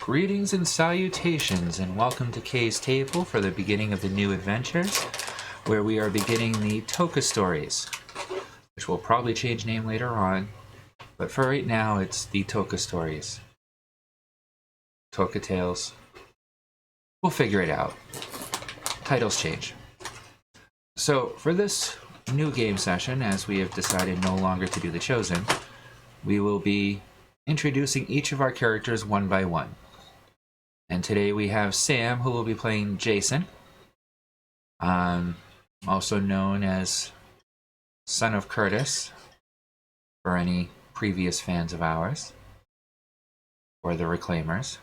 Greetings and salutations, and welcome to Kay's Table for the beginning of the new adventures, where we are beginning the Toka stories, which will probably change name later on, but for right now it's the Toka stories. Toka Tales. We'll figure it out. Titles change. So, for this new game session, as we have decided no longer to do the Chosen, we will be introducing each of our characters one by one. And today we have Sam, who will be playing Jason, also known as Son of Curtis, for any previous fans of ours, or the Reclaimers.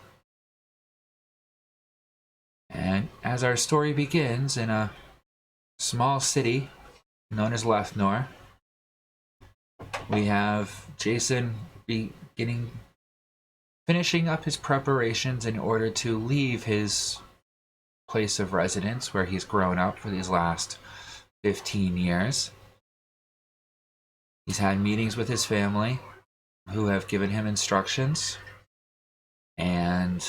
And as our story begins in a small city known as Lethnor, we have Jason finishing up his preparations in order to leave his place of residence where he's grown up for these last 15 years. He's had meetings with his family, who have given him instructions and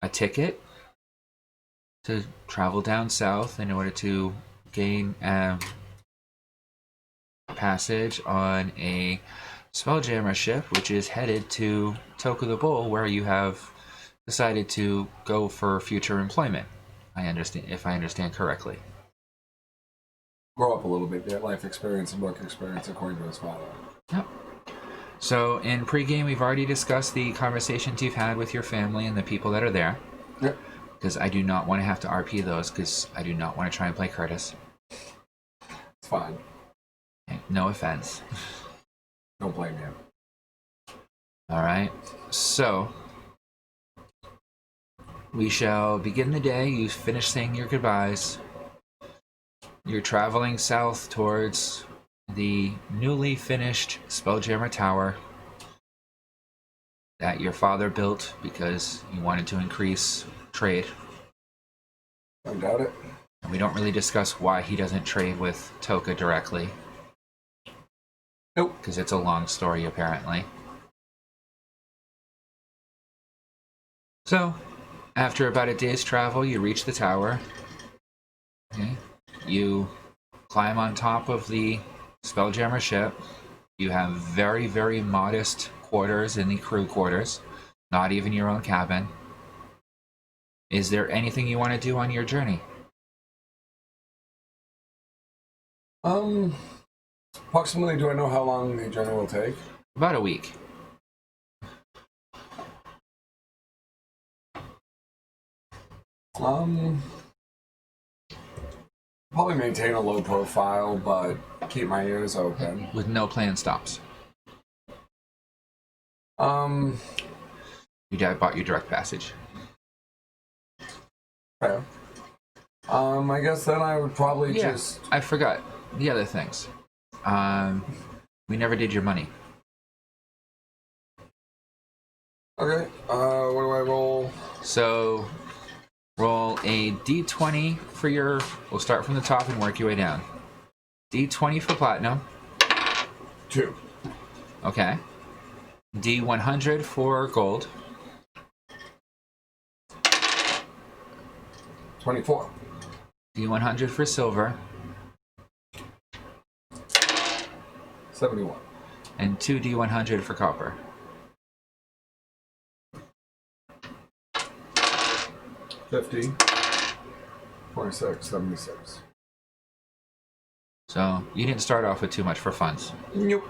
a ticket to travel down south in order to gain passage on a Spelljammer ship, which is headed to Toka D-Bowl, where you have decided to go for future employment. If I understand correctly. Grow up a little bit, get life experience and work experience according to his father. Yep. So in pregame, we've already discussed the conversations you've had with your family and the people that are there. Yep. Because I do not want to have to RP those, because I do not want to try and play Curtis. It's fine. Okay, no offense. Don't blame you. Alright, so we shall begin the day. You finish saying your goodbyes. You're traveling south towards the newly finished Spelljammer Tower that your father built because he wanted to increase trade. I doubt it. And we don't really discuss why he doesn't trade with Toka directly. Nope. Because it's a long story, apparently. So, after about a day's travel, you reach the tower. Okay. You climb on top of the Spelljammer ship. You have very, very modest quarters in the crew quarters. Not even your own cabin. Is there anything you want to do on your journey? Approximately, do I know how long the journey will take? About a week. Probably maintain a low profile, but keep my ears open. With no planned stops. Your dad bought you direct passage. Okay. I guess then I would probably just... I forgot the other things. We never did your money. Okay, what do I roll? So, roll a d20 for your... We'll start from the top and work your way down. D20 for platinum. 2. Okay. D100 for gold. 24. D100 for silver. 71. And 2 D100 for copper. 50. 26. 76. So, you didn't start off with too much for funds. Nope.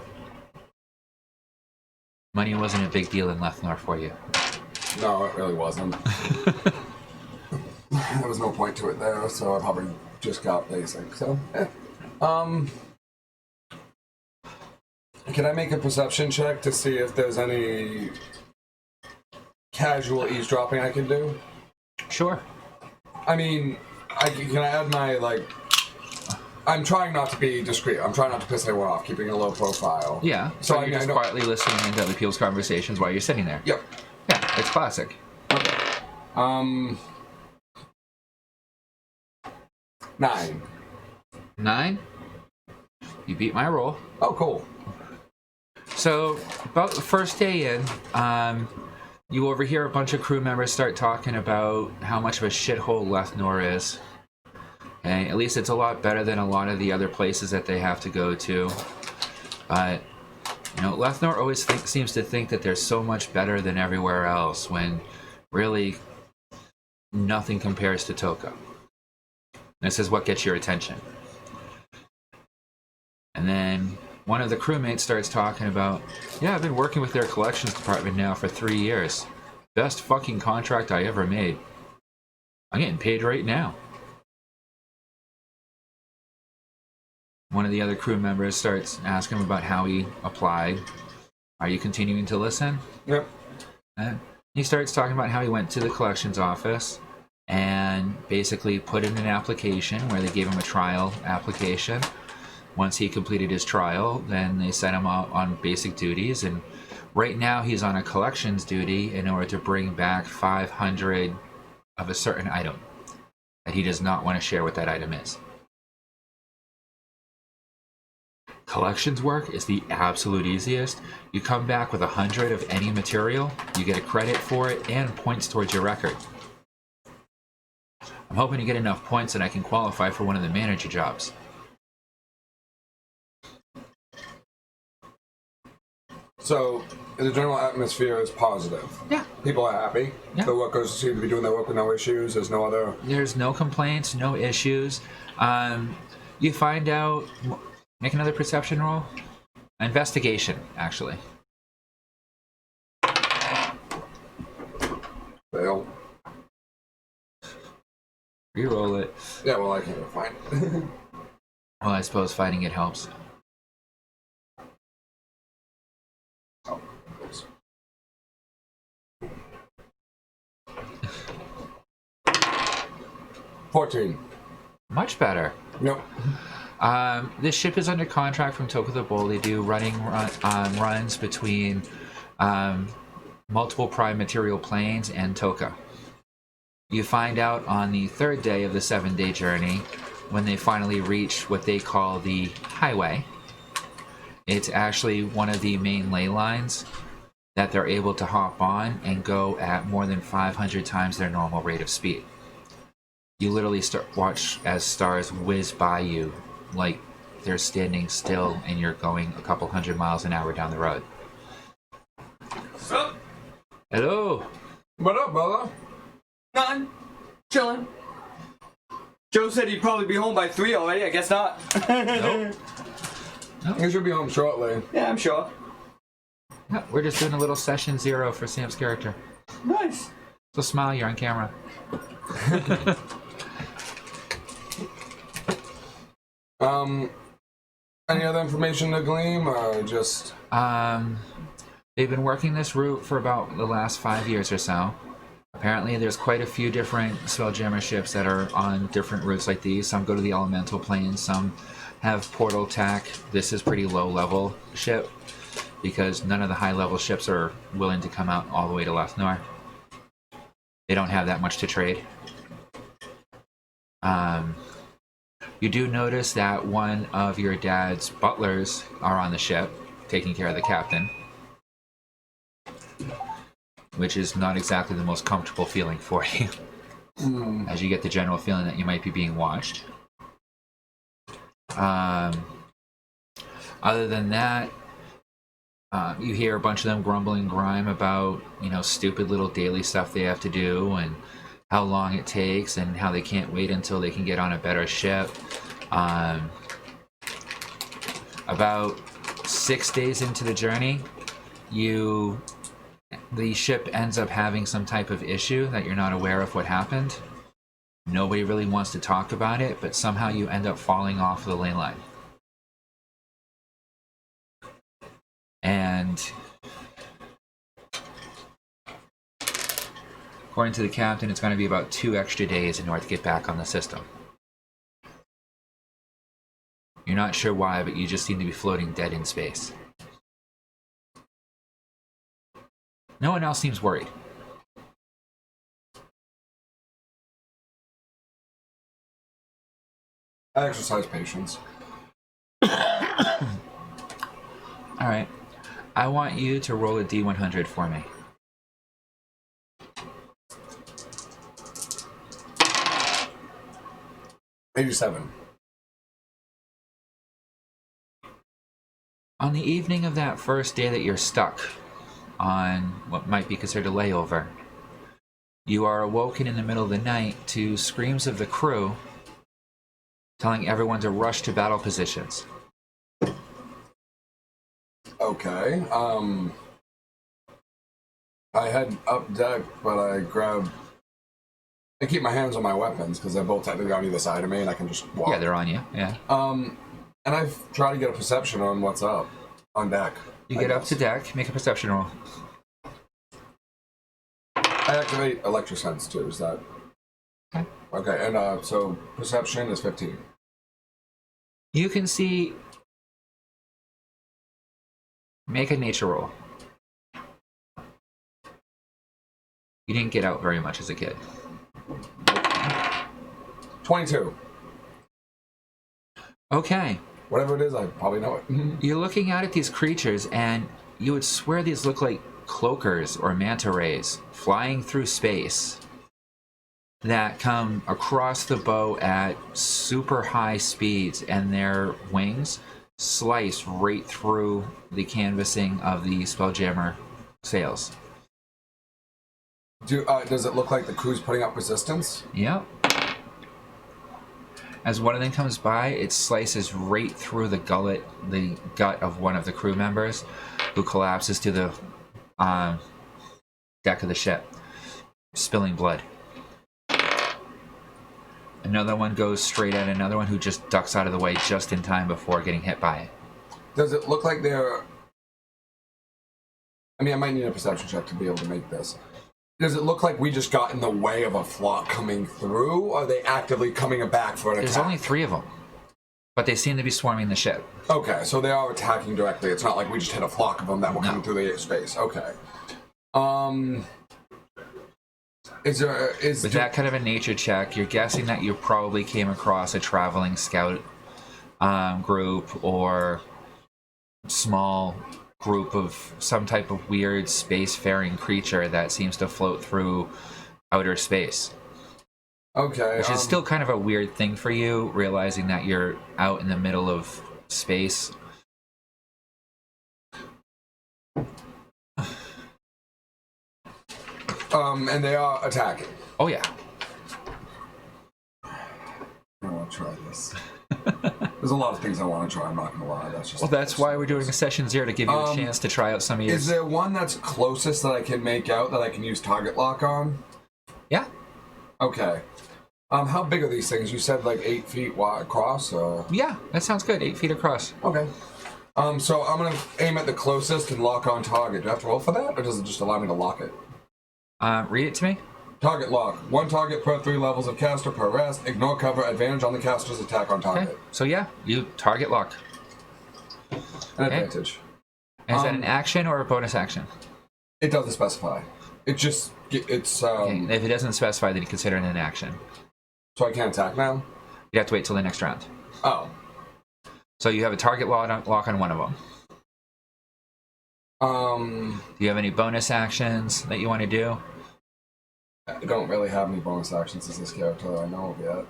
Money wasn't a big deal in Lethnor for you. No, it really wasn't. There was no point to it there, so I probably just got basic. So, can I make a perception check to see if there's any casual eavesdropping I can do? Sure. I mean, can I add my, I'm trying not to be discreet. I'm trying not to piss anyone off, keeping a low profile. Yeah, so you're just quietly listening into other people's conversations while you're sitting there. Yep. Yeah, it's classic. Okay. 9. 9? You beat my roll. Oh, cool. So, about the first day in, You overhear a bunch of crew members start talking about how much of a shithole Lethnor is. Okay, at least it's a lot better than a lot of the other places that they have to go to. But, you know, Lethnor always seems to think that they're so much better than everywhere else, when really nothing compares to Toka. This is what gets your attention. And then one of the crewmates starts talking about, yeah, I've been working with their collections department now for 3 years. Best fucking contract I ever made. I'm getting paid right now. One of the other crew members starts asking him about how he applied. Are you continuing to listen? Yep. And he starts talking about how he went to the collections office and basically put in an application where they gave him a trial application. Once he completed his trial, then they sent him out on basic duties, and right now he's on a collections duty in order to bring back 500 of a certain item that he does not want to share what that item is. Collections work is the absolute easiest. You come back with 100 of any material, you get a credit for it and points towards your record. I'm hoping to get enough points that I can qualify for one of the manager jobs. So, the general atmosphere is positive. Yeah. People are happy. Yeah. The workers seem to be doing their work with no issues. There's no other... There's no complaints, no issues. You find out... Make another perception roll. Investigation, actually. Fail. Reroll it. Yeah, well, I can't find it. Well, I suppose finding it helps. Oh. 14. Much better. Nope. This ship is under contract from Toka D-Bowl. They do runs between multiple prime material planes and Toka. You find out on the 3rd day of the 7-day journey, when they finally reach what they call the highway. It's actually one of the main ley lines that they're able to hop on and go at more than 500 times their normal rate of speed. You literally watch as stars whiz by you like they're standing still and you're going a couple 100 miles an hour down the road. What's up? Hello! What up, brother? Nothing. Chilling. Joe said he'd probably be home by 3 already. I guess not. Nope. He should be home shortly. Yeah, I'm sure. No, we're just doing a little session 0 for Sam's character. Nice. So smile, you're on camera. Any other information to glean, or just... They've been working this route for about the last 5 years or so. Apparently there's quite a few different Spelljammer ships that are on different routes like these. Some go to the elemental planes, some have portal tack. This is pretty low level ship because none of the high level ships are willing to come out all the way to Lethnor. They don't have that much to trade. You do notice that one of your dad's butlers are on the ship, taking care of the captain, which is not exactly the most comfortable feeling for you, as you get the general feeling that you might be being watched. Other than that, you hear a bunch of them grumbling grime about, you know, stupid little daily stuff they have to do and how long it takes and how they can't wait until they can get on a better ship. About 6 days into the journey, the ship ends up having some type of issue that you're not aware of what happened. Nobody really wants to talk about it, but somehow you end up falling off the ley line. And according to the captain, it's going to be about 2 extra days in order to get back on the system. You're not sure why, but you just seem to be floating dead in space. No one else seems worried. I exercise patience. Alright. I want you to roll a D100 for me. 87. On the evening of that first day that you're stuck on what might be considered a layover, you are awoken in the middle of the night to screams of the crew telling everyone to rush to battle positions. Okay. I head up deck, but I keep my hands on my weapons because they're both technically on either side of me, and I can just walk. Yeah, they're on you. Yeah. And I've tried to get a perception on what's up on deck. You get up to deck, make a perception roll. I activate electric sense too. Is that okay? Okay, and so perception is 15. You can see. Make a nature roll. You didn't get out very much as a kid. 22. Okay. Whatever it is, I probably know it. You're looking out at these creatures, and you would swear these look like cloakers or manta rays flying through space that come across the bow at super high speeds, and their wings slice right through the canvassing of the Spelljammer sails. Does it look like the crew's putting up resistance? Yep. As one of them comes by, it slices right through the gut of one of the crew members, who collapses to the deck of the ship, spilling blood. Another one goes straight at another one, who just ducks out of the way just in time before getting hit by it. Does it look like they're... I mean, I might need a perception check to be able to make this. Does it look like we just got in the way of a flock coming through, or are they actively coming back for an attack? There's only 3 of them, but they seem to be swarming the ship. Okay, so they are attacking directly. It's not like we just hit a flock of them that were coming through the space. Okay. With that kind of a nature check, you're guessing that you probably came across a traveling scout group or small group of some type of weird spacefaring creature that seems to float through outer space. Okay. Which is still kind of a weird thing for you, realizing that you're out in the middle of space. And they are attacking. Oh, yeah. I want to try this. There's a lot of things I want to try, I'm not going to lie. That's why we're doing a session 0, to give you a chance to try out some of your... Is there one that's closest that I can make out that I can use target lock on? Yeah. Okay. How big are these things? You said like 8 feet wide across? Yeah, that sounds good. 8 feet across. Okay. So I'm going to aim at the closest and lock on target. Do I have to roll for that, or does it just allow me to lock it? Read it to me. Target lock. 1 target per 3 levels of caster per rest. Ignore cover. Advantage on the caster's attack on target. Okay. So yeah, you target lock. An advantage. Is that an action or a bonus action? It doesn't specify. It's okay. If it doesn't specify, then you consider it an action. So I can't attack now? You have to wait till the next round. Oh. So you have a target lock on one of them. Do you have any bonus actions that you want to do? I don't really have any bonus actions as this character that I know of yet.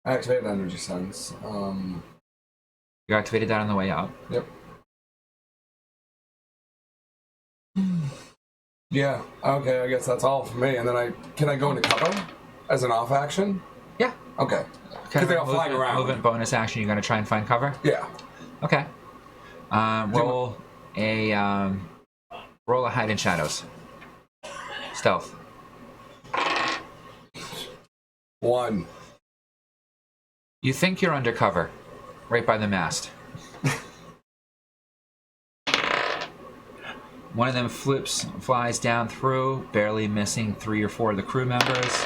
I activated Energy Sense. You activated that on the way out? Yep. Yeah, okay, I guess that's all for me. And then can I go into cover as an off action? Yeah. Okay. Because they are flying around. Movement bonus action, you're going to try and find cover? Yeah. Okay. Roll a hide in shadows. Stealth. 1. You think you're undercover, right by the mast. One of them flies down through, barely missing 3 or 4 of the crew members.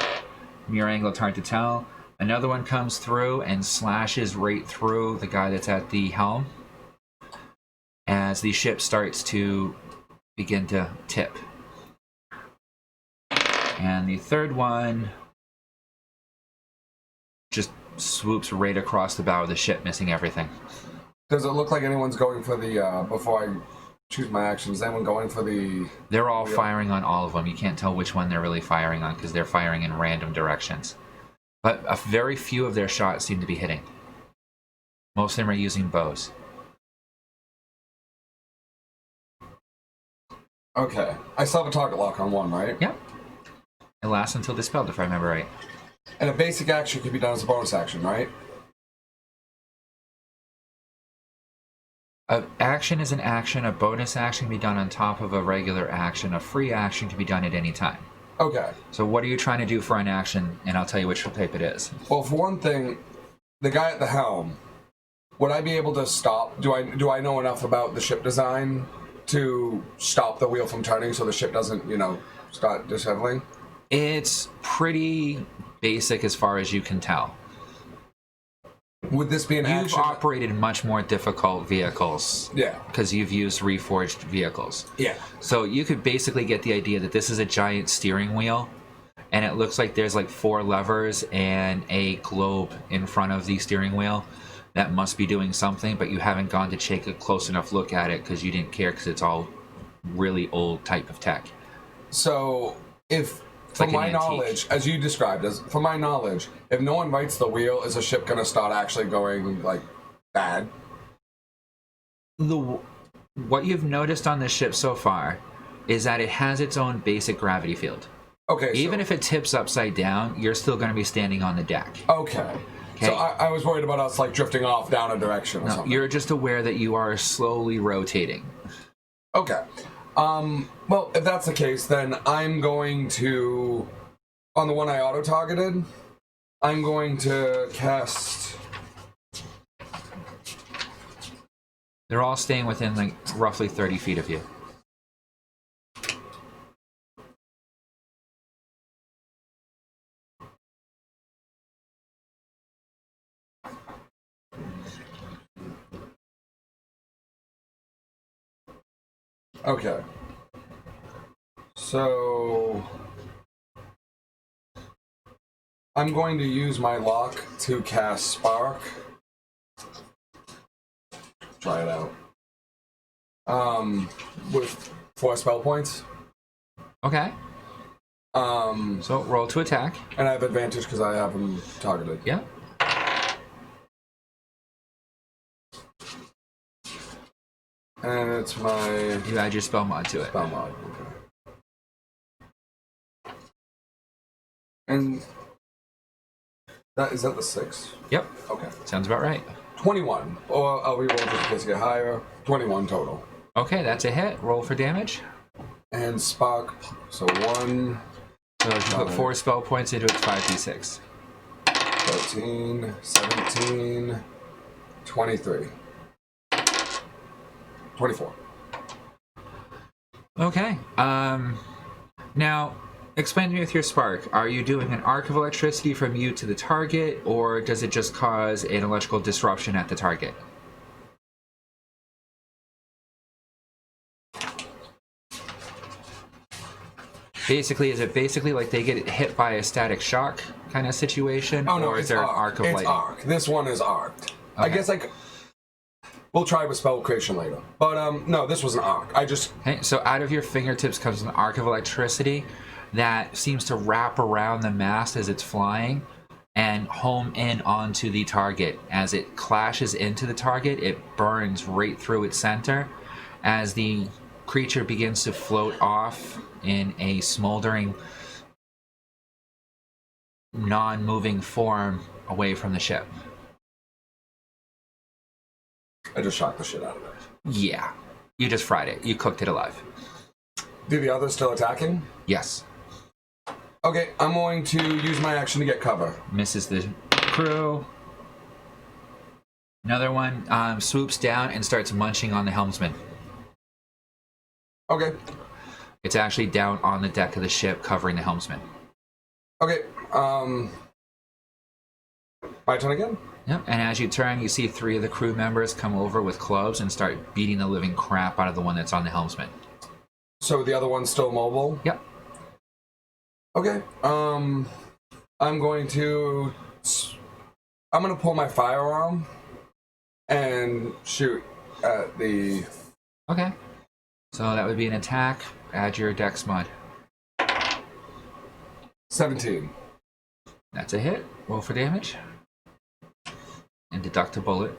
From your angle, it's hard to tell. Another one comes through and slashes right through the guy that's at the helm as the ship starts to begin to tip. And the third one just swoops right across the bow of the ship, missing everything. Does it look like anyone's going for the, before I choose my actions, is anyone going for the... They're all firing on all of them. You can't tell which one they're really firing on because they're firing in random directions. But a very few of their shots seem to be hitting. Most of them are using bows. Okay. I still have a target lock on one, right? Yep. It lasts until dispelled, if I remember right. And a basic action can be done as a bonus action, right? An action is an action. A bonus action can be done on top of a regular action. A free action can be done at any time. Okay. So what are you trying to do for an action? And I'll tell you which type it is. Well, for one thing, the guy at the helm, would I be able to stop? Do I know enough about the ship design to stop the wheel from turning so the ship doesn't, start disheveling? It's pretty basic as far as you can tell. Would this be an You've action? operated much more difficult vehicles. Yeah. Because you've used reforged vehicles. Yeah. So you could basically get the idea that this is a giant steering wheel, and it looks like there's like 4 levers and a globe in front of the steering wheel that must be doing something, but you haven't gone to take a close enough look at it because you didn't care because it's all really old type of tech. So, if, like from my an antique. knowledge, as you described, from my knowledge, if no one rights the wheel, is the ship going to start actually going, bad? What you've noticed on this ship so far is that it has its own basic gravity field. Okay, Even if it tips upside down, you're still going to be standing on the deck. Okay. So I was worried about us, drifting off down a direction or something. You're just aware that you are slowly rotating. Okay. Well, if that's the case, then I'm going to, on the one I auto-targeted, I'm going to cast... They're all staying within, roughly 30 feet of you. Okay. So... I'm going to use my lock to cast Spark. Try it out. With 4 spell points. Okay. So roll to attack. And I have advantage because I have them targeted. Yeah. And it's my You add your spell mod to it. spell mod. Okay. And is that the 6? Yep. Okay. Sounds about right. 21. Or I'll reroll just in case I get higher. 21 total. Okay, that's a hit. Roll for damage. And Spark, so 1, So if you put 4 spell points into it, it's 5d6. 13, 17, 23. 24. Okay. Now, explain to me with your spark. Are you doing an arc of electricity from you to the target, or does it just cause an electrical disruption at the target? Basically, is it basically like they get hit by a static shock kind of situation? Oh, no, or is it's there arc. an arc of It's lightning? arc. This one is arced. I Okay. guess we'll try with spell creation later. But, no, this was an arc. Okay, so out of your fingertips comes an arc of electricity that seems to wrap around the mast as it's flying and home in onto the target. As it clashes into the target, it burns right through its center. As the creature begins to float off in a smoldering, non-moving form away from the ship. I just shocked the shit out of it. Yeah, you just fried it. You cooked it alive. Do the others still attacking? Yes. Okay, I'm going to use my action to get cover. Misses the crew. Another one swoops down and starts munching on the helmsman. Okay. It's actually down on the deck of the ship, covering the helmsman. Okay, my turn again? Yep. And as you turn, you see 3 of the crew members come over with clubs and start beating the living crap out of the one that's on the helmsman. So the other one's still mobile? Yep. Okay, I'm going to pull my firearm and shoot at the... Okay. So that would be an attack. Add your dex mod. 17. That's a hit. Roll for damage. And deduct a bullet.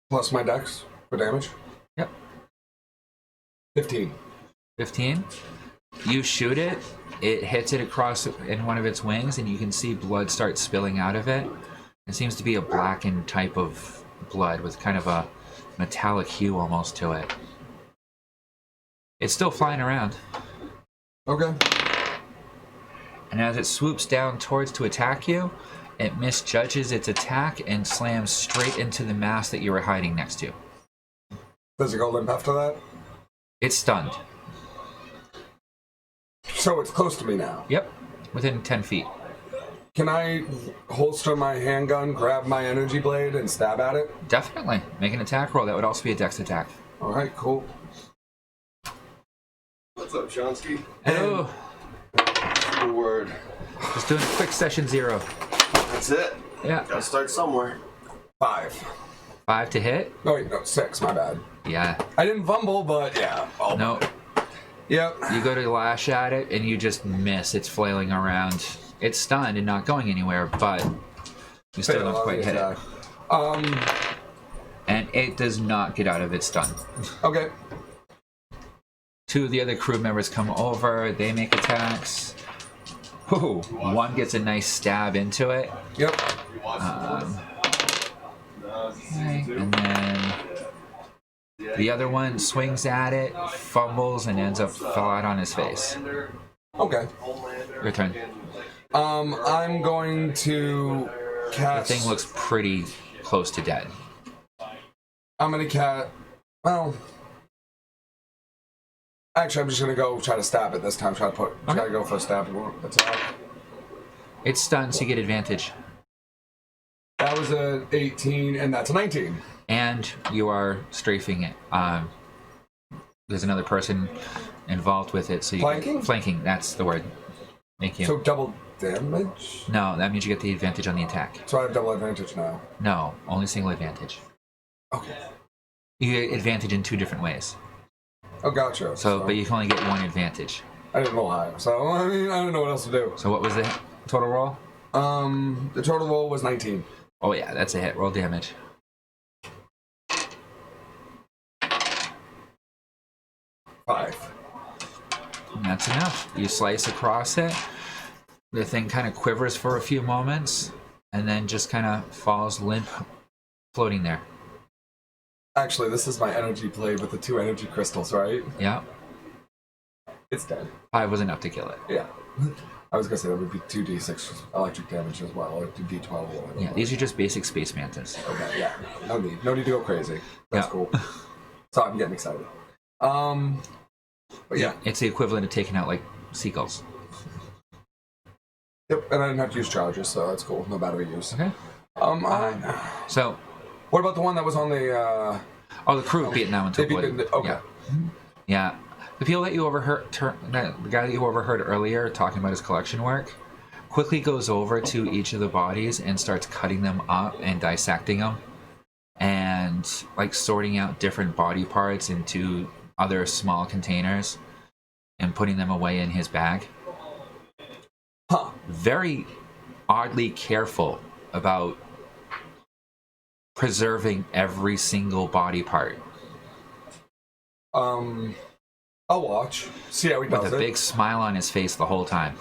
Plus my dex for damage. Yep. 15. 15. You shoot it. It hits it across in one of its wings, and you can see blood start spilling out of it. It seems to be a blackened type of blood with kind of a metallic hue almost to it. It's still flying around. Okay. And as it swoops down towards to attack you, it misjudges its attack and slams straight into the mass that you were hiding next to. Does it go limp after that? It's stunned. So it's close to me now. Yep, within 10 feet. Can I holster my handgun, grab my energy blade, and stab at it? Definitely. Make an attack roll. That would also be a dex attack. All right, cool. What's up, Shonsky? Hello. The word. Just doing a quick session 0. That's it. Yeah. Gotta start somewhere. 5. 5 to hit. Oh wait, no, 6. My bad. Yeah. I didn't fumble, but yeah. Oh. No. Yep. You go to lash at it, and you just miss. It's flailing around. It's stunned and not going anywhere, but you still don't quite hit it. And it does not get out of its stun. Okay. 2 of the other crew members come over. They make attacks. Ooh, one gets a nice stab into it. Yep. And then the other one swings at it, fumbles, and ends up flat on his face. Okay. Your turn. I'm going to The cast. thing looks pretty close to dead. I'm gonna well. Actually, I'm just gonna go try to stab it this time. Try to go for a stab attack. It's stunned, so you get advantage. That was a 18, and that's a 19. And you are strafing it. There's another person involved with it, so you Flanking? Flanking, that's the word. Thank you. So double damage. No, that means you get the advantage on the attack. So I have double advantage now. No, only single advantage. Okay. You get advantage in 2 different ways. Oh, gotcha. So, but you can only get 1 advantage. I didn't roll high, so I mean, I don't know what else to do. So what was the total roll? The total roll was 19. Oh yeah, that's a hit. Roll damage. 5. And that's enough. You slice across it. The thing kind of quivers for a few moments, and then just kind of falls limp, floating there. Actually, this is my energy blade with the 2 energy crystals, right? Yeah. It's dead. 5 was enough to kill it. Yeah. I was gonna say that would be 2d6 electric damage as well, or 2d12 or whatever. Yeah, these are just basic space mantas. Okay, yeah. No need to go crazy. That's Yeah. cool. So I'm getting excited. But yeah. It's the equivalent of taking out like seagulls. Yep, and I didn't have to use charges, so that's cool. No battery use. Okay. So, What about the one that was on the the crew beating that one to they beat oblivion. okay. Yeah. Yeah. The people that you overheard, the guy that you overheard earlier talking about his collection work, quickly goes over to each of the bodies and starts cutting them up and dissecting them, and like sorting out different body parts into other small containers and putting them away in his bag. Huh. Very oddly careful about preserving every single body part. I'll watch. See how he does With a big smile on his face the whole time.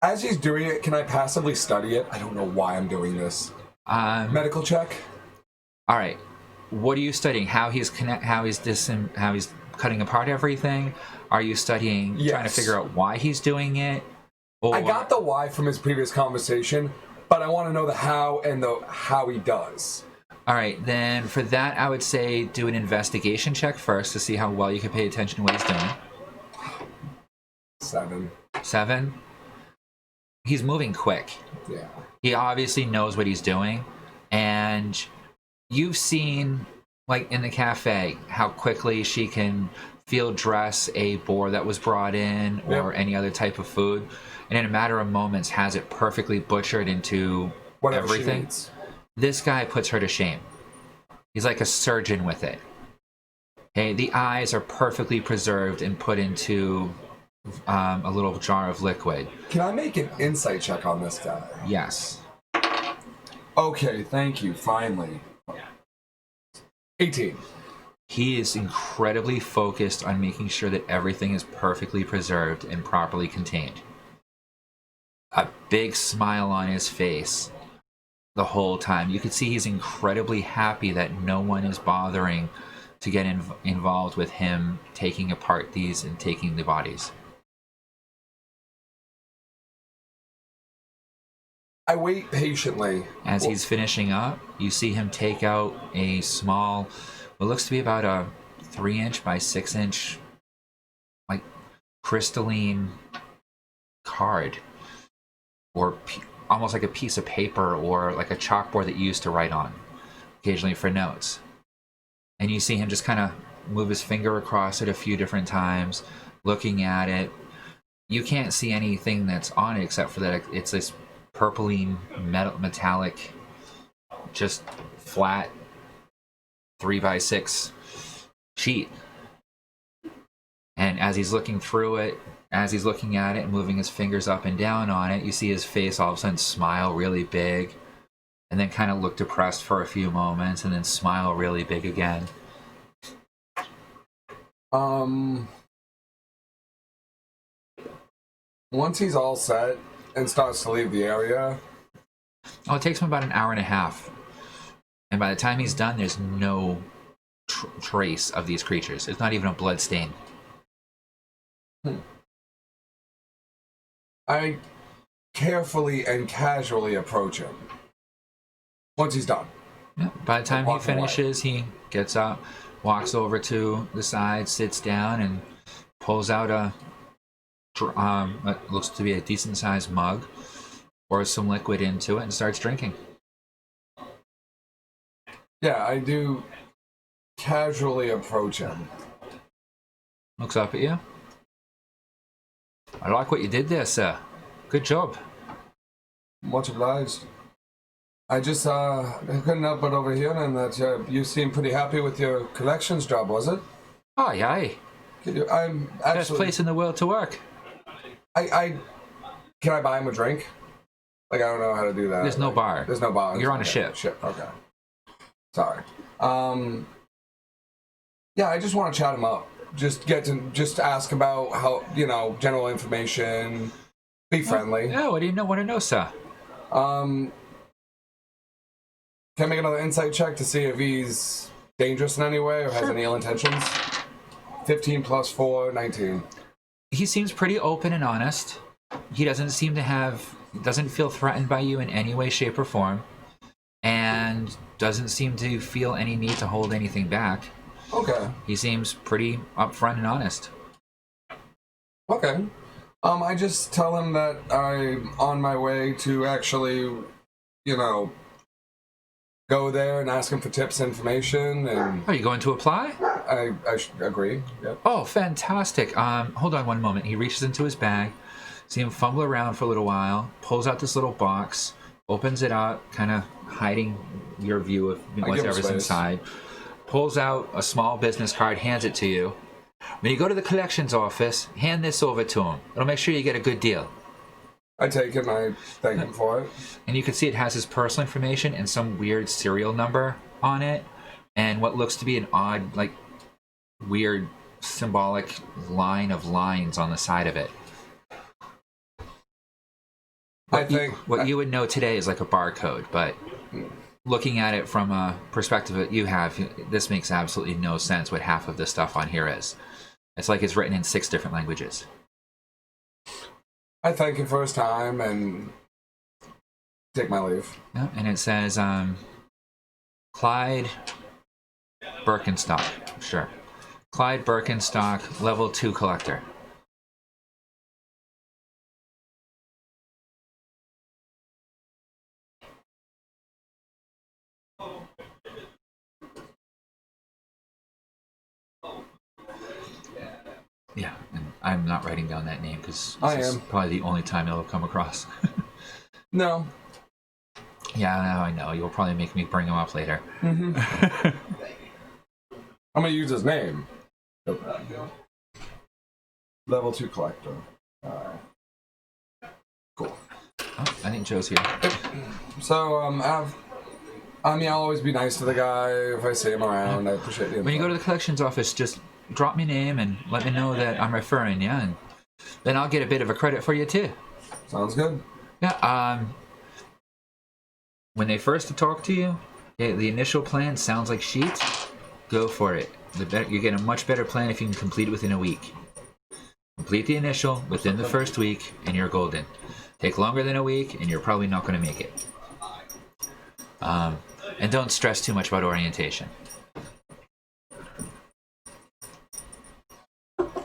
As he's doing it, can I passively study it? I don't know why I'm doing this. Medical check. All right. What are you studying? How he's cutting apart everything? Are you studying trying to figure out why he's doing it? Or... I got the why from his previous conversation, but I want to know the how and the how he does. All right, then for that, I would say do an investigation check first to see how well you can pay attention to what he's doing. 7. 7. He's moving quick. Yeah. He obviously knows what he's doing, and you've seen, like in the cafe, how quickly she can field dress a boar that was brought in or any other type of food, and in a matter of moments has it perfectly butchered into Whatever everything. She needs. This guy puts her to shame. He's like a surgeon with it. Okay, the eyes are perfectly preserved and put into a little jar of liquid. Can I make an insight check on this guy? Yes. Okay, thank you, finally. 18. He is incredibly focused on making sure that everything is perfectly preserved and properly contained. A big smile on his face the whole time. You could see he's incredibly happy that no one is bothering to get involved with him taking apart these and taking the bodies. I wait patiently. As he's finishing up, you see him take out a small, what looks to be about a 3-inch by 6-inch, like, crystalline card, or almost like a piece of paper or like a chalkboard that you used to write on, occasionally for notes. And you see him just kind of move his finger across it a few different times, looking at it. You can't see anything that's on it except for that it's this purpling metallic, just flat 3x6 sheet. And as he's looking through it, as he's looking at it and moving his fingers up and down on it, you see his face all of a sudden smile really big, and then kind of look depressed for a few moments, and then smile really big again. Once he's all set and starts to leave the area. Oh, it takes him about an hour and a half. And by the time he's done, there's no trace of these creatures. It's not even a blood stain. I carefully and casually approach him. Once he's done. Yeah. By the time he finishes, he gets up, walks over to the side, sits down, and pulls out what looks to be a decent-sized mug, pours some liquid into it, and starts drinking. Yeah, I do casually approach him. Looks up at you. I like what you did there, sir. Good job. Much obliged. I just couldn't help but overhearing that you seem pretty happy with your collections job, was it? Aye, aye. I'm Best actually... place in the world to work. Can I buy him a drink? Like, I don't know how to do that. There's no bar. There's no bar. You're on a ship. Okay. Sorry. Yeah, I just want to chat him up. Just ask about how, general information. Be friendly. Yeah, what do you want to know, sir? Can I make another insight check to see if he's dangerous in any way or has any ill intentions? 15 plus 4, 19. He seems pretty open and honest. He doesn't feel threatened by you in any way, shape, or form, and doesn't seem to feel any need to hold anything back. Okay. He seems pretty upfront and honest. Okay. I just tell him that I'm on my way to actually, go there and ask him for tips, information, and... Are you going to apply? I agree, yep. Oh, fantastic. Hold on one moment. He reaches into his bag, see him fumble around for a little while, pulls out this little box, opens it up, kind of hiding your view of whatever's inside, pulls out a small business card, hands it to you. When you go to the collections office, hand this over to him. It'll make sure you get a good deal. I take it and I thank him for it. And you can see it has his personal information and some weird serial number on it, and what looks to be an odd, weird symbolic line of lines on the side of it. What you would know today is like a barcode, but looking at it from a perspective that you have, this makes absolutely no sense what half of the stuff on here is. It's like it's written in 6 different languages. I thank him for his time and take my leave. Yeah, and it says Clyde Birkenstock. Sure. Clyde Birkenstock, level 2 collector. Yeah, and I'm not writing down that name because this is probably the only time it'll come across. No. Yeah, I know. You'll probably make me bring him up later. Mm-hmm. I'm gonna use his name. Level 2 collector. Alright. Cool. Oh, I think Joe's here. So, I'll always be nice to the guy if I see him around. I appreciate the info. When you go to the collections office, just drop me a name and let me know that I'm referring you, and then I'll get a bit of a credit for you too. Sounds good. Yeah. When they first talk to you, the initial plan sounds like sheets. Go for it. You get a much better plan if you can complete it within a week. Complete the initial within the first week, and you're golden. Take longer than a week, and you're probably not going to make it. And don't stress too much about orientation.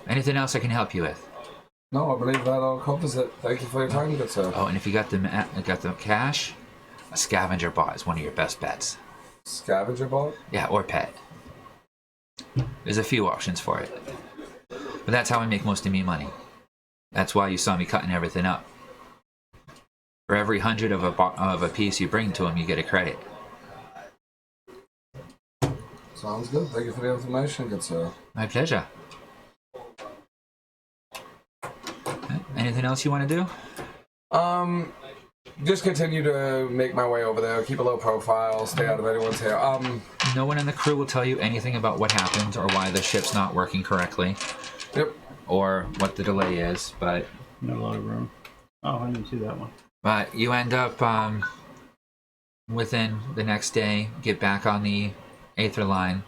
Anything else I can help you with? No, I believe that all covers it. Thank you for your time, good sir. Oh, and if you got the cash, a scavenger bot is one of your best bets. Scavenger bot? Yeah, or pet. There's a few options for it. But that's how I make most of me money. That's why you saw me cutting everything up. For every 100 of a piece you bring to them, you get a credit. Sounds good. Thank you for the information, good sir. My pleasure. Anything else you want to do? Just continue to make my way over there, keep a low profile, stay out of anyone's hair. No one in the crew will tell you anything about what happened or why the ship's not working correctly. Yep. Or what the delay is, but... No load room. Oh, I didn't see that one. But you end up, within the next day, get back on the Aether line,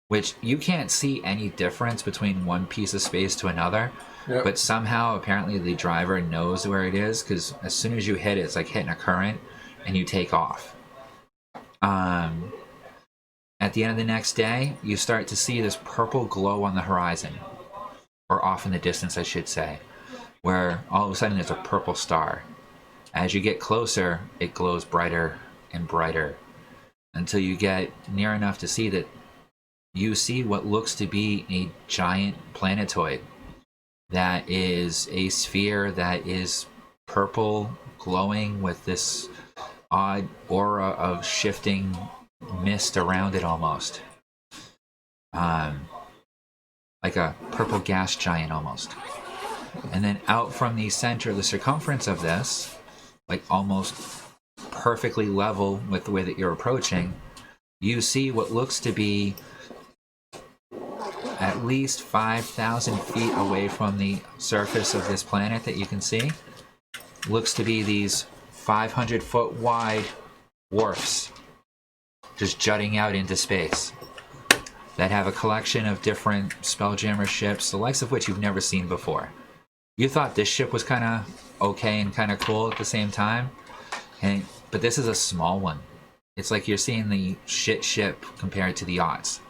which you can't see any difference between one piece of space to another. Yep. But somehow, apparently, the driver knows where it is, because as soon as you hit it, it's like hitting a current, and you take off. At the end of the next day, you start to see this purple glow on the horizon, or off in the distance, I should say, where all of a sudden there's a purple star. As you get closer, it glows brighter and brighter, until you get near enough to see that you see what looks to be a giant planetoid. That is a sphere that is purple, glowing with this odd aura of shifting mist around it almost. Like a purple gas giant almost. And then out from the center, the circumference of this, like almost perfectly level with the way that you're approaching, you see what looks to be at least 5,000 feet away from the surface of this planet that you can see. Looks to be these 500-foot wide wharfs just jutting out into space that have a collection of different Spelljammer ships, the likes of which you've never seen before. You thought this ship was kind of okay and kind of cool at the same time, but this is a small one. It's like you're seeing the shit ship compared to the yachts.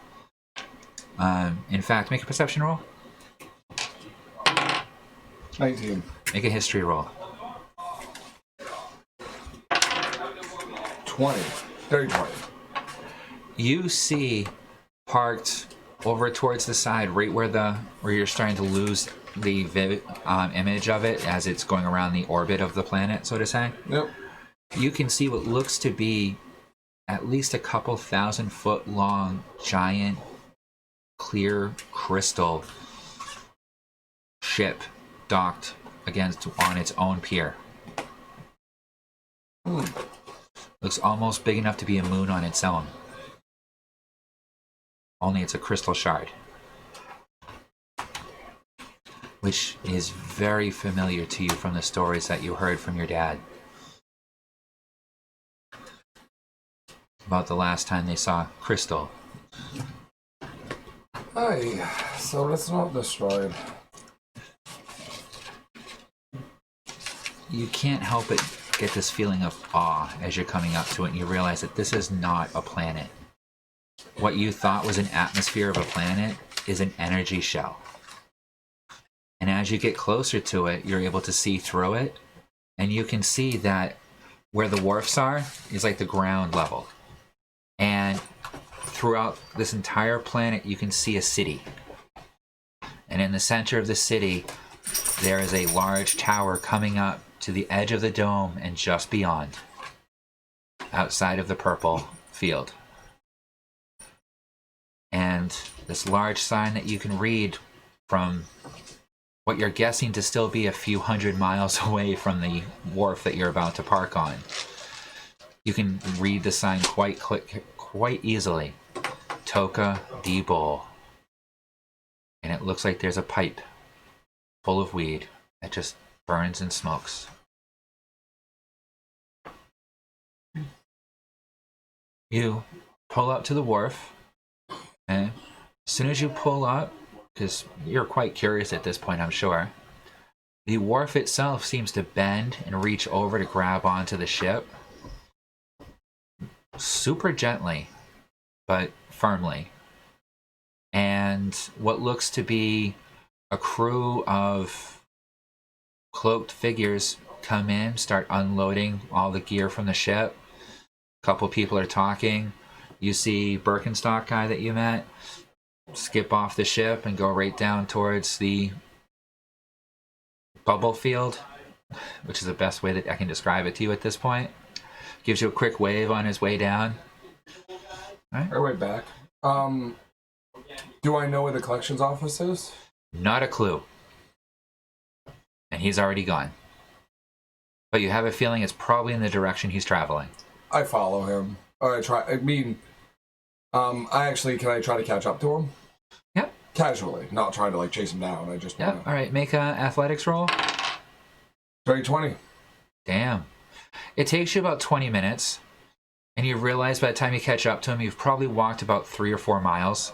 In fact, make a perception roll. 19. Make a history roll. 20. 30, 20. You see parked over towards the side, right where you're starting to lose the vivid image of it as it's going around the orbit of the planet, so to say. Yep. You can see what looks to be at least a couple 1,000-foot long giant clear crystal ship docked on its own pier. Looks almost big enough to be a moon on its own. Only it's a crystal shard. Which is very familiar to you from the stories that you heard from your dad. About the last time they saw crystal. Aye, so let's not destroy it. You can't help but get this feeling of awe as you're coming up to it and you realize that this is not a planet. What you thought was an atmosphere of a planet is an energy shell. And as you get closer to it, you're able to see through it, and you can see that where the wharfs are is like the ground level. And throughout this entire planet, you can see a city. And in the center of the city, there is a large tower coming up to the edge of the dome and just beyond, outside of the purple field. And and this large sign that you can read from what you're guessing to still be a few hundred miles away from the wharf that you're about to park on. You can read the sign quite easily. Toka D-Bowl. And it looks like there's a pipe full of weed that just burns and smokes. You pull up to the wharf, and as soon as you pull up, because you're quite curious at this point, I'm sure, the wharf itself seems to bend and reach over to grab onto the ship. Super gently, but firmly. And what looks to be a crew of cloaked figures come in, start unloading all the gear from the ship. A couple people are talking. You see Birkenstock guy that you met skip off the ship and go right down towards the bubble field, which is the best way that I can describe it to you at this point. Gives you a quick wave on his way down. All right. Right back. Do I know where the collections office is? Not a clue. And he's already gone. But you have a feeling it's probably in the direction he's traveling. I follow him. Or I try. I mean, can I try to catch up to him? Yep. Casually, not trying to like chase him down. I just. Yep. All right. Make a athletics roll. 30-20. Damn. It takes you about 20 minutes, and you realize by the time you catch up to him, you've probably walked about 3 or 4 miles.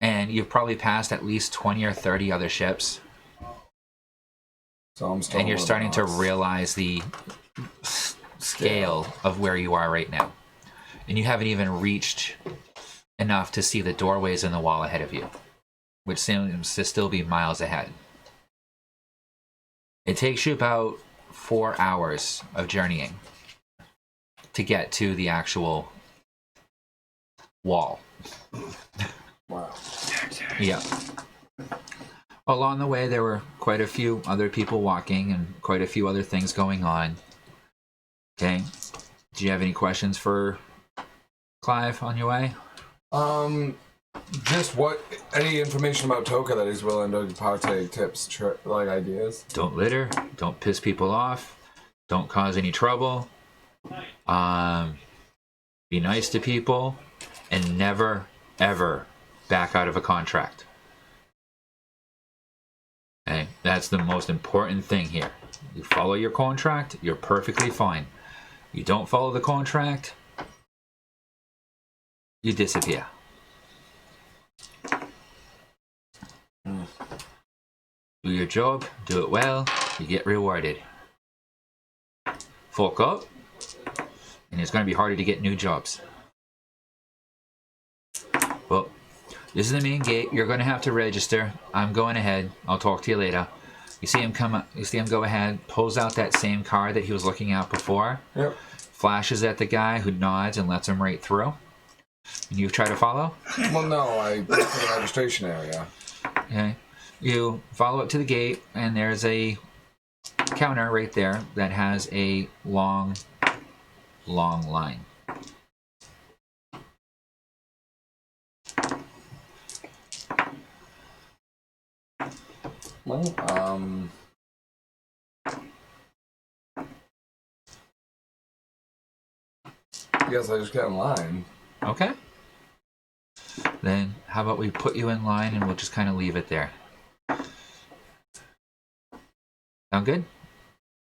And you've probably passed at least 20 or 30 other ships. So I'm still. And you're starting to realize the scale of where you are right now. And you haven't even reached enough to see the doorways in the wall ahead of you, which seems to still be miles ahead. It takes you about 4 hours of journeying to get to the actual wall. Wow. Yeah. Along the way, there were quite a few other people walking and quite a few other things going on. Okay. Do you have any questions for Clive on your way? Just any information about Toka that he's willing to partake, tips, like ideas? Don't litter. Don't piss people off. Don't cause any trouble. Be nice to people. And never, ever back out of a contract. Okay? That's the most important thing here. You follow your contract, you're perfectly fine. You don't follow the contract, you disappear. Do your job, do it well, you get rewarded. Fuck up, and it's going to be harder to get new jobs. Well, this is the main gate. You're going to have to register. I'm going ahead. I'll talk to you later. You see him come up, you see him go ahead, pulls out that same card that he was looking at before. Yep. Flashes at the guy who nods and lets him right through. And you try to follow? Well, no, I went to the registration area. Okay. You follow up to the gate, and there's a counter right there that has a long line. Well, I guess I just get in line. Okay. Then how about we put you in line and we'll just kind of leave it there. Sound good?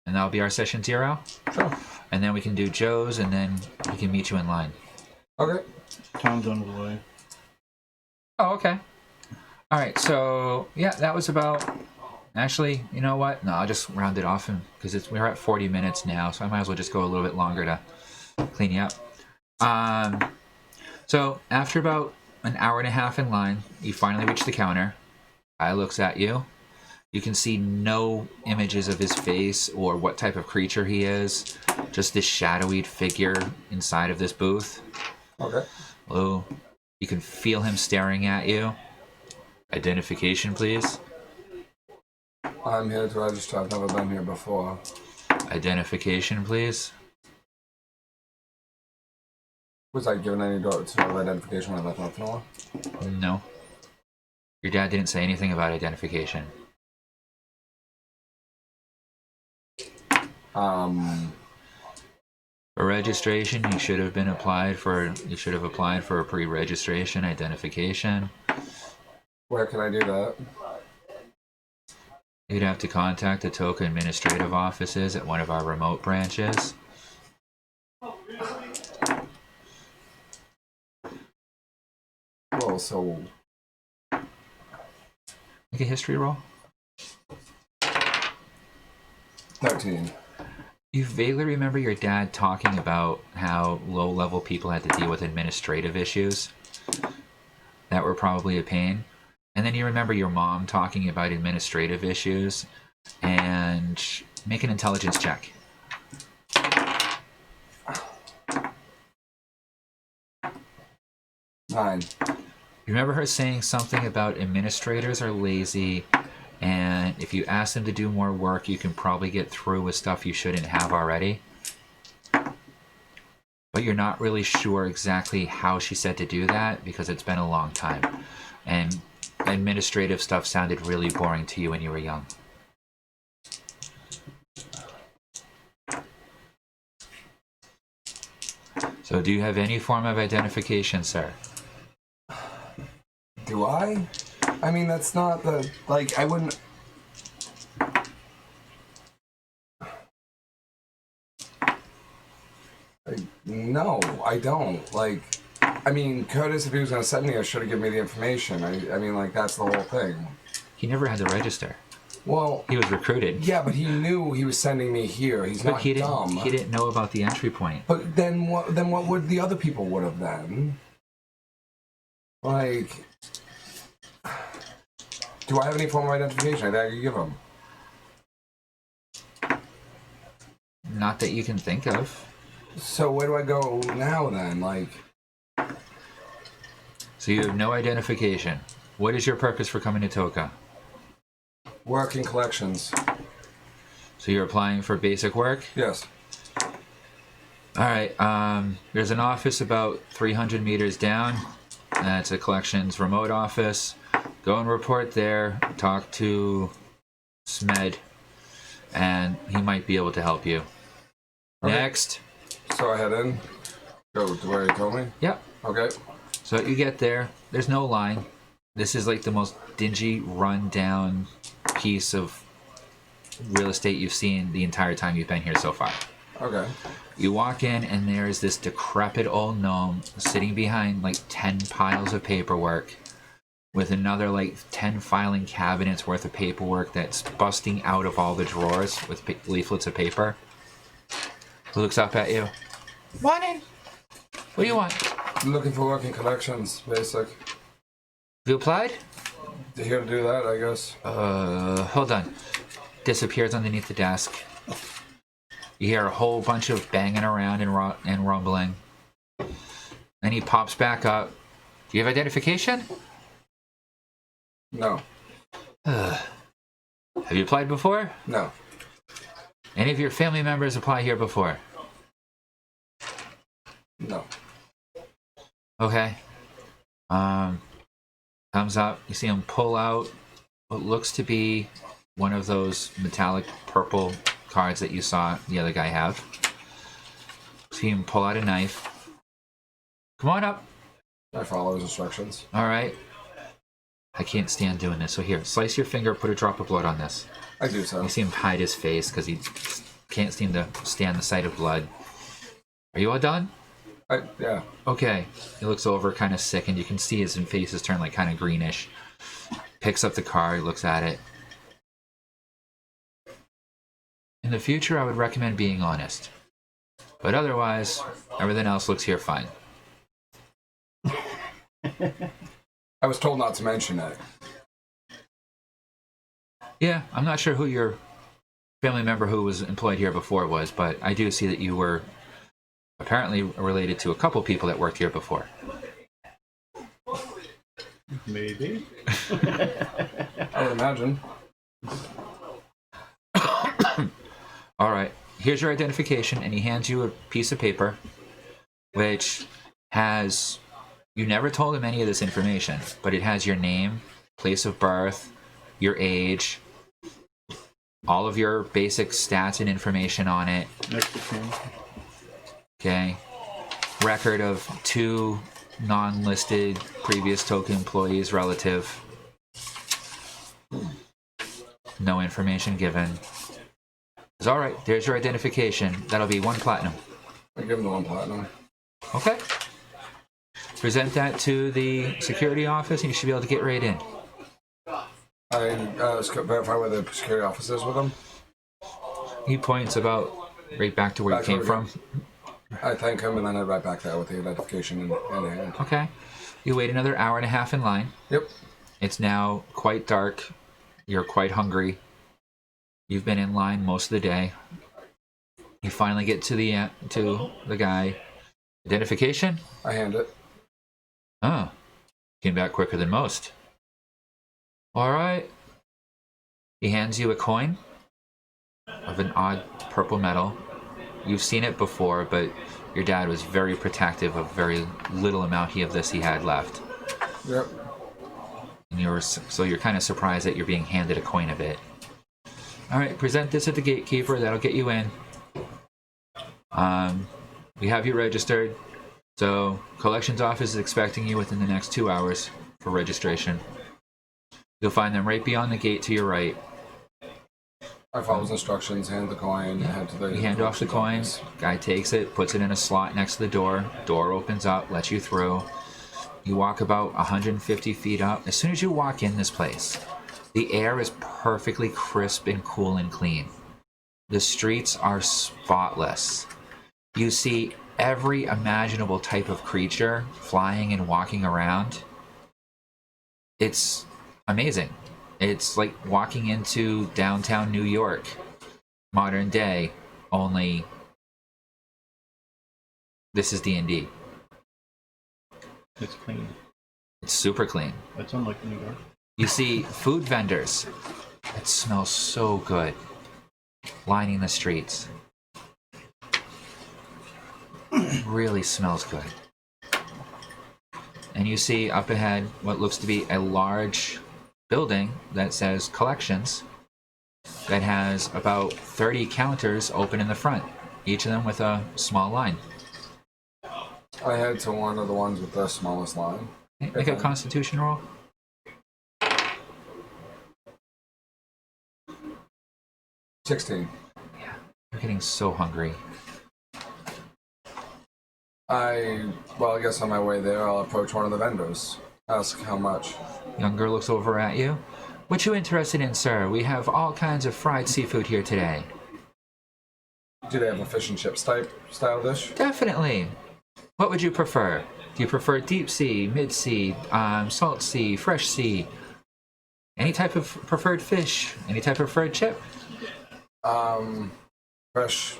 And that'll be our session 0. Sure. And then we can do Joe's, and then we can meet you in line. Okay. Tom's on his way. Oh, okay. All right, so yeah, that was about. Actually, you know what? No, I'll just round it off, because we're at 40 minutes now, so I might as well just go a little bit longer to clean you up. So after about an hour and a half in line, you finally reach the counter. Guy looks at you. You can see no images of his face or what type of creature he is. Just this shadowy figure inside of this booth. Okay. Hello. You can feel him staring at you. Identification, please. I'm here to register. I've never been here before. Identification, please. Was I given any sort of identification when I left North? No. Your dad didn't say anything about identification. For registration, you should have applied for a pre-registration identification. Where can I do that? You'd have to contact the Toka administrative offices at one of our remote branches. Well, so Make a history roll. 13. You vaguely remember your dad talking about how low-level people had to deal with administrative issues that were probably a pain. And then you remember your mom talking about administrative issues, and make an intelligence check. 9. You remember her saying something about administrators are lazy, and if you ask them to do more work, you can probably get through with stuff you shouldn't have already. But you're not really sure exactly how she said to do that because it's been a long time. And administrative stuff sounded really boring to you when you were young. So do you have any form of identification, sir? Do I? I mean, that's not the... Like, I wouldn't... No, I don't. Like, I mean, Curtis, if he was going to send me, I should have given me the information. I mean, like, that's the whole thing. He never had to register. Well... He was recruited. Yeah, but he knew he was sending me here. He's But not he dumb. didn't know about the entry point. But then what would the other people would have then? Like... Do I have any form of identification I think I could give him? Not that you can think of. So where do I go now then? Like... So you have no identification. What is your purpose for coming to Toka? Work in collections. So you're applying for basic work? Yes. Alright, there's an office about 300 meters down. That's a collections remote office. Go and report there. Talk to Smed, and he might be able to help you. Okay. Next. So I head in. Go to where he told me? Yep. Okay. So you get there. There's no line. This is like the most dingy, run-down piece of real estate you've seen the entire time you've been here so far. Okay. You walk in, and there is this decrepit old gnome sitting behind like 10 piles of paperwork with another like 10 filing cabinets worth of paperwork that's busting out of all the drawers with leaflets of paper. He looks up at you. Morning. What do you want? I'm looking for work in collections, basic. You applied? Here to do that, I guess. Hold on. Disappears underneath the desk. You hear a whole bunch of banging around and rumbling. Then he pops back up. Do you have identification? No. Have you applied before? No. Any of your family members apply here before? No. Okay. Comes up. You see him pull out what looks to be one of those metallic purple cards that you saw the other guy have. See him pull out a knife. Come on up. I follow his instructions. All right. I can't stand doing this. So here, slice your finger, put a drop of blood on this. I do so. You see him hide his face because he can't seem to stand the sight of blood. Are you all done? Yeah. Okay. He looks over, kind of sick, and you can see his face is turned like kind of greenish. Picks up the card, looks at it. In the future, I would recommend being honest. But otherwise, everything else looks here fine. I was told not to mention it. Yeah, I'm not sure who your family member who was employed here before was, but I do see that you were apparently related to a couple people that worked here before. Maybe. I would imagine. All right, here's your identification, and he hands you a piece of paper, which has, you never told him any of this information, but it has your name, place of birth, your age, all of your basic stats and information on it. Next to King. Okay. Record of 2 non-listed previous Toka employees relative. No information given. It's all right. There's your identification. That'll be 1 platinum. I give him the 1 platinum. Okay. Present that to the security office, and you should be able to get right in. I verify where the security office is with him. He points about right back to where you came from. I thank him, and then I right back there with the identification in hand. Okay. You wait another hour and a half in line. Yep. It's now quite dark. You're quite hungry. You've been in line most of the day. You finally get to the guy. Identification? I hand it. Oh. Came back quicker than most. All right. He hands you a coin of an odd purple metal. You've seen it before, but your dad was very protective of very little amount of this he had left. Yep. And so you're kind of surprised that you're being handed a coin of it. All right, present this at the gatekeeper. That'll get you in. We have you registered. So collections office is expecting you within the next 2 hours for registration. You'll find them right beyond the gate to your right. I follow his instructions, hand the coin, head to the... You hand off the coin, guy takes it, puts it in a slot next to the door. Door opens up, lets you through. You walk about 150 feet up. As soon as you walk in this place, the air is perfectly crisp and cool and clean. The streets are spotless. You see every imaginable type of creature flying and walking around. It's amazing. It's like walking into downtown New York, modern day, only this is D&D. It's clean. It's super clean. It's unlike New York. You see food vendors. It smells so good, lining the streets. Really smells good. And you see up ahead what looks to be a large building that says Collections that has about 30 counters open in the front, each of them with a small line. I head to one of the ones with the smallest line. Make a constitution roll. 16. Yeah, you're getting so hungry. I guess on my way there, I'll approach one of the vendors. Ask how much. Young girl looks over at you. What you interested in, sir? We have all kinds of fried seafood here today. Do they have a fish and chips type style dish? Definitely. What would you prefer? Do you prefer deep sea, mid sea, salt sea, fresh sea? Any type of preferred fish? Any type of preferred chip? Fresh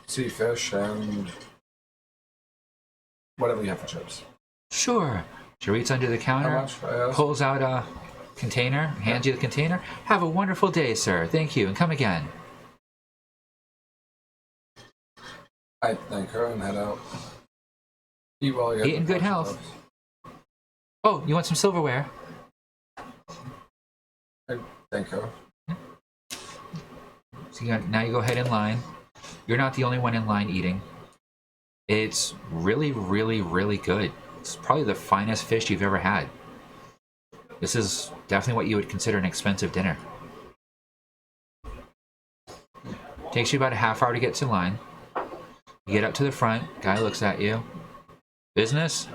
sea fish and whatever you have for chips. Sure. She reaches under the counter, How much? I asked. pulls out a container, hands you the container. Have a wonderful day, sir. Thank you, and come again. I thank her and head out. Eat well, Eat in good health. Oh, you want some silverware? I thank her. So now you go ahead in line. You're not the only one in line eating. It's really, really, really good. It's probably the finest fish you've ever had. This is definitely what you would consider an expensive dinner. Takes you about a half hour to get to line. You get up to the front. Guy looks at you. Business?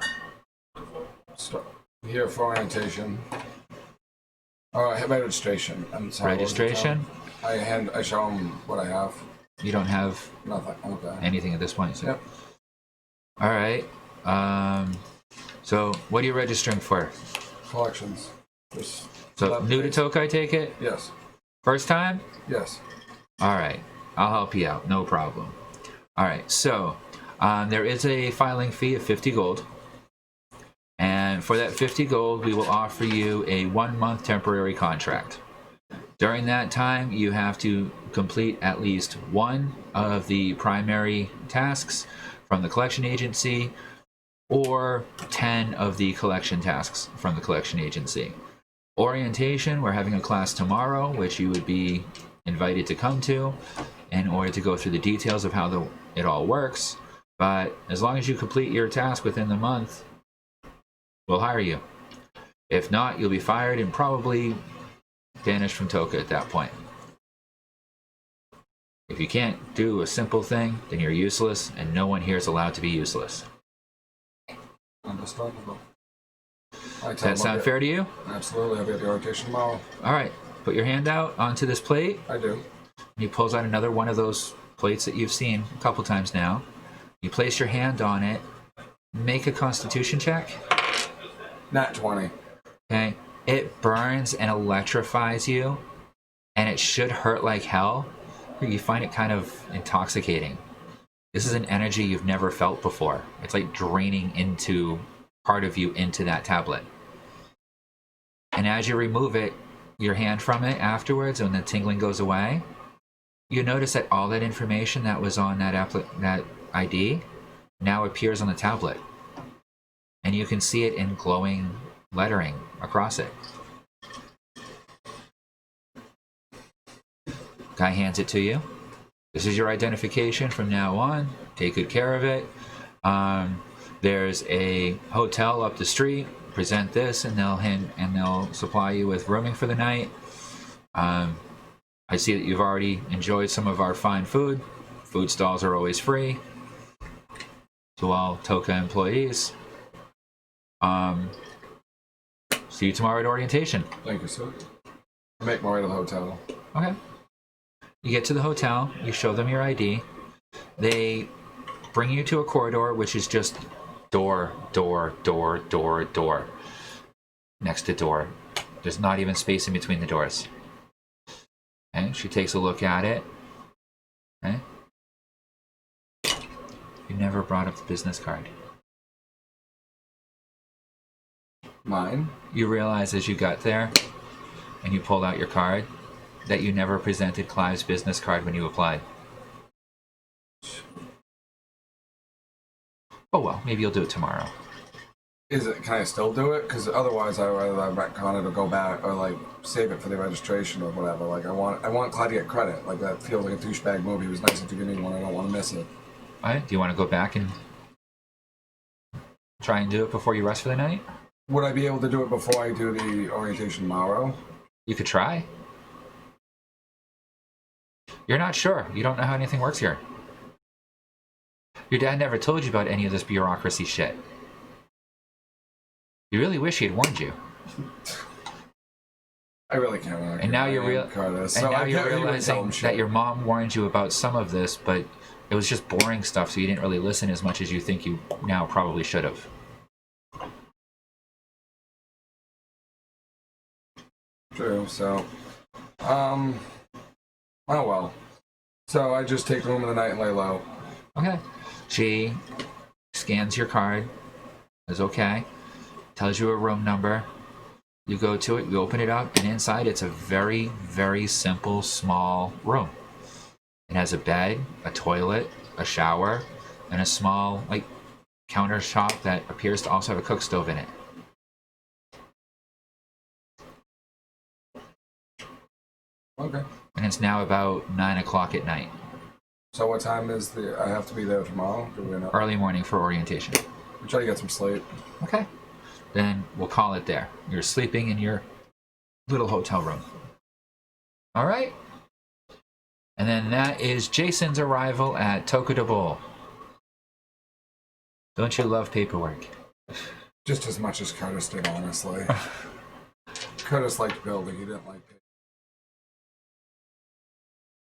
Here for orientation. Registration. I'm sorry, Registration? I show him what I have. You don't have Nothing. Okay. anything at this point. So. Yep. All right. So what are you registering for? Collections. Just So new to Toka, I take it? Yes. First time? Yes. All right. I'll help you out. No problem. All right. So there is a filing fee of 50 gold. And for that 50 gold, we will offer you a 1-month temporary contract. During that time, you have to complete at least one of the primary tasks from the collection agency. or 10 of the collection tasks from the collection agency. Orientation, we're having a class tomorrow, which you would be invited to come to in order to go through the details of how it all works. But as long as you complete your task within the month, we'll hire you. If not, you'll be fired and probably banished from Toka at that point. If you can't do a simple thing, then you're useless, and no one here is allowed to be useless. Understandable. Does that sound fair to you? Absolutely. I'll be at the orientation tomorrow. All right. Put your hand out onto this plate. I do. And he pulls out another one of those plates that you've seen a couple times now. You place your hand on it. Make a Constitution check. Nat 20. Okay. It burns and electrifies you, and it should hurt like hell. You find it kind of intoxicating. This is an energy you've never felt before. It's like draining into part of you into that tablet. And as you remove it, your hand from it afterwards, when the tingling goes away, you notice that all that information that was on that ID now appears on the tablet. And you can see it in glowing lettering across it. Guy hands it to you. This is your identification from now on. Take good care of it. There's a hotel up the street. Present this, and they'll supply you with rooming for the night. I see that you've already enjoyed some of our fine food. Food stalls are always free to all Toka employees. See you tomorrow at orientation. Thank you, sir. I make my way to the hotel. Okay. You get to the hotel, you show them your ID. They bring you to a corridor, which is just door, door, door, door, door. Next to door. There's not even space in between the doors. Okay, she takes a look at it. Okay. You never brought up the business card. Mine? You realize as you got there and you pulled out your card that you never presented Clive's business card when you applied. Oh well, maybe you'll do it tomorrow. Can I still do it? Because otherwise, I'd rather retcon it or go back or like save it for the registration or whatever. Like I want Clyde to get credit. Like that feels like a douchebag movie. It was nice if you give me one. I don't want to miss it. All right. Do you want to go back and try and do it before you rest for the night? Would I be able to do it before I do the orientation tomorrow? You could try. You're not sure. You don't know how anything works here. Your dad never told you about any of this bureaucracy shit. You really wish he had warned you. I really can't. And now you're realizing that your mom warned you about some of this, but it was just boring stuff, so you didn't really listen as much as you think you now probably should have. True. So, oh well. So I just take the room of the night and lay low. Okay. She scans your card. Is okay. Tells you a room number. You go to it, you open it up, and inside it's a very, very simple, small room. It has a bed, a toilet, a shower, and a small, like, countertop that appears to also have a cook stove in it. Okay. And it's now about 9 o'clock at night. So what time is I have to be there tomorrow? Do we know? Early morning for orientation. I'm trying to get some sleep. Okay. Then we'll call it there. You're sleeping in your little hotel room. All right. And then that is Jason's arrival at Toka D-Bowl. Don't you love paperwork? Just as much as Curtis did, honestly. Curtis liked building. He didn't like paper.